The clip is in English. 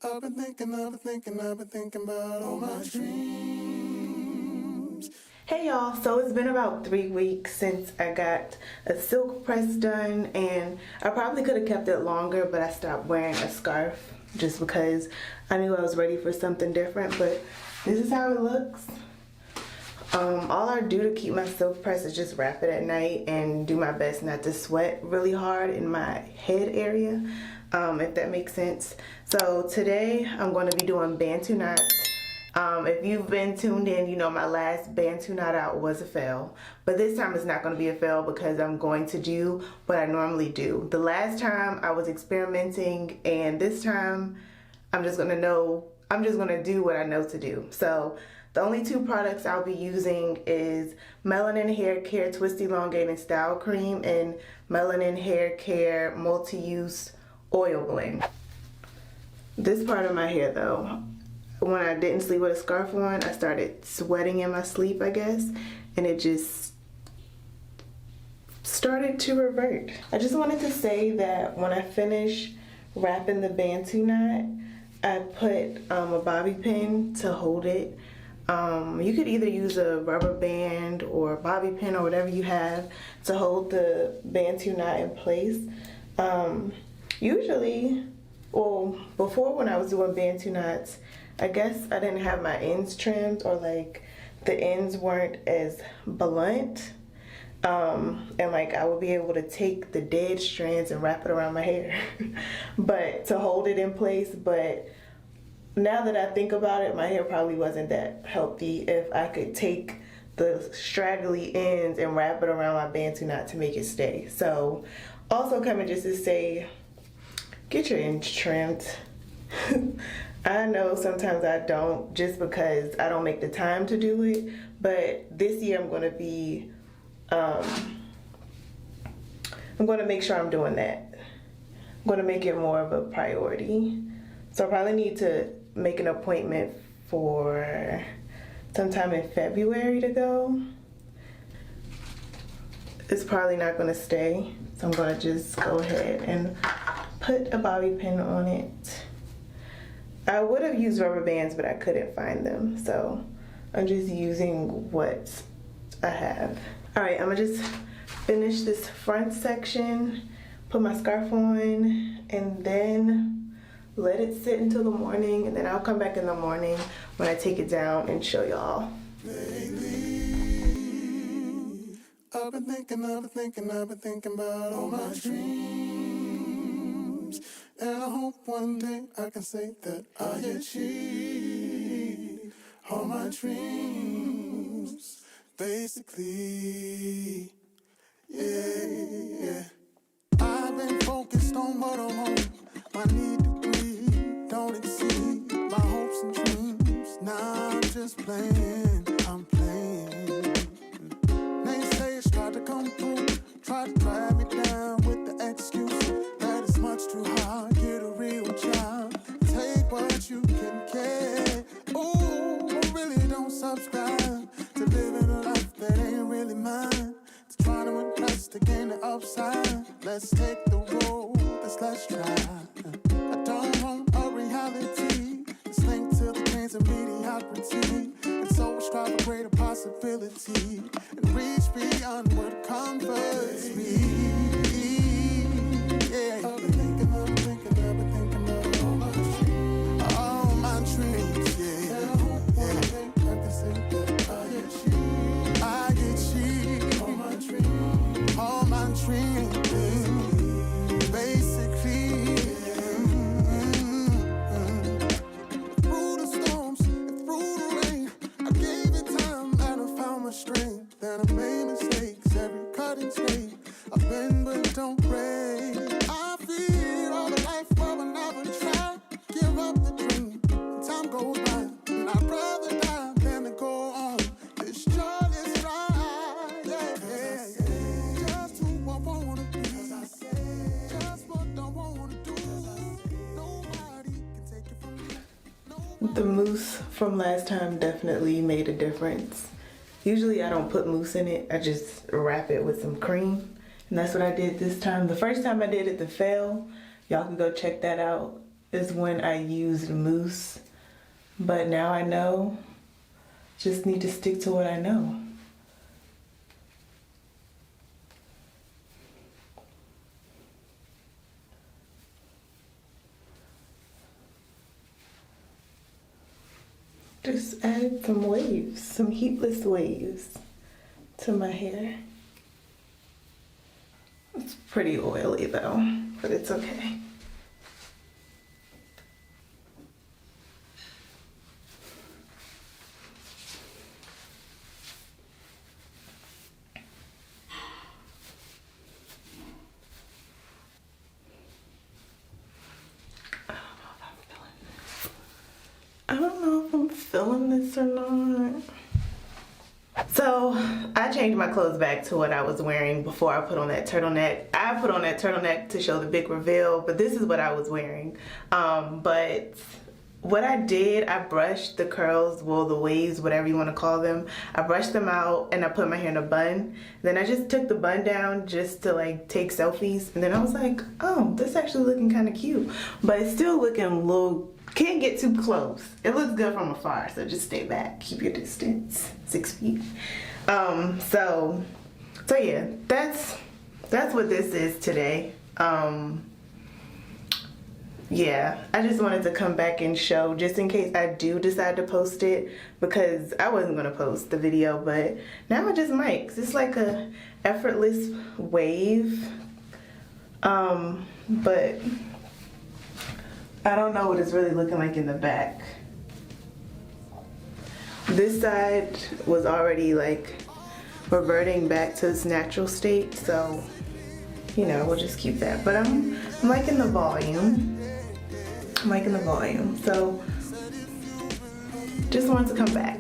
I've been thinking about all my dreams. Hey y'all, so it's been about 3 weeks since I got a silk press done, and I probably could have kept it longer, but I stopped wearing a scarf just because I knew I was ready for something different. But this is how it looks. All I do to keep my silk press is just wrap it at night and do my best not to sweat really hard in my head area, if that makes sense. So today I'm going to be doing Bantu knots. If you've been tuned in, you know my last Bantu knot out was a fail, but this time it's not going to be a fail because I'm going to do what I normally do. The last time I was experimenting, and this time I'm just going to do what I know to do. So the only two products I'll be using is Melanin Hair Care Twist Elongating Style Cream and Melanin Hair Care Multi-Use Oil Blend. This part of my hair though, when I didn't sleep with a scarf on, I started sweating in my sleep, I guess, and it just started to revert. I just wanted to say that when I finish wrapping the Bantu knot, I put a bobby pin to hold it. You could either use a rubber band or a bobby pin or whatever you have to hold the Bantu knot in place. Usually, well, before when I was doing Bantu knots, I guess I didn't have my ends trimmed, or like the ends weren't as blunt. And like I would be able to take the dead strands and wrap it around my hair but to hold it in place. But now that I think about it, my hair probably wasn't that healthy if I could take the straggly ends and wrap it around my Bantu knot to make it stay. So also coming just to say, get your ends trimmed. I know sometimes I don't, just because I don't make the time to do it, but this year I'm going to be, I'm going to make sure I'm doing that. I'm going to make it more of a priority. So I probably need to make an appointment for sometime in February to go. It's probably not going to stay, so I'm going to just go ahead and put a bobby pin on it. I would have used rubber bands, but I couldn't find them, so I'm just using what I have. All right, I'm gonna just finish this front section, put my scarf on, and then let it sit until the morning, and then I'll come back in the morning when I take it down and show y'all. I've been thinking about all my dreams, and I hope one day I can say that I achieved all my dreams, basically, yeah. I've been focused on what I want, my need to breathe, don't exceed my hopes and dreams. Now I'm just playing, I'm playing. Naysayers try to come through, try to drag me down with the excuse that it's much too hard. Get a real job, take what you can get. Ooh, I really don't subscribe to living a life that ain't really mine. To try to impress to gain the upside. Let's take the road that's less tried. I don't want a reality that's linked to the chains of mediocrity, and so I strive for greater possibility and reach beyond what comforts me. Yeah. I've been thinking about all my dreams. Yeah. And I hope one day I can say that I achieve all my dreams, basically. Through the storms and through the rain, I gave it time and I found my strength. Then I made mistakes, every cut and scrape. I've been but don't break. I feel all the life but I never try. Give up the dream, and time goes by, and I'd rather die than to go on this joyless ride. Yeah. Just who I wanna be, just what I wanna do. Nobody can take it from me. The mousse from last time definitely made a difference. Usually I don't put mousse in it, I just wrap it with some cream. And that's what I did this time. The first time I did it, the fail, y'all can go check that out, is when I used mousse. But now I know, just need to stick to what I know. Just add some waves, some heatless waves to my hair. It's pretty oily though, but it's okay. I don't know if I'm feeling this or not. So I changed my clothes back to what I was wearing before I put on that turtleneck. I put on that turtleneck to show the big reveal, but this is what I was wearing. But what I did, I brushed the curls, well, the waves, whatever you want to call them. I brushed them out and I put my hair in a bun. Then I just took the bun down just to like take selfies. And then I was like, oh, this is actually looking kind of cute. But it's still looking a little, can't get too close. It looks good from afar, so just stay back. Keep your distance, 6 feet. So yeah, that's what this is today. Yeah, I just wanted to come back and show, just in case I do decide to post it, because I wasn't going to post the video, but now I just might, 'cause it's like a effortless wave, but I don't know what it's really looking like in the back. This side was already like reverting back to its natural state, so you know, we'll just keep that. But I'm liking the volume. I'm liking the volume, so just wanted to come back.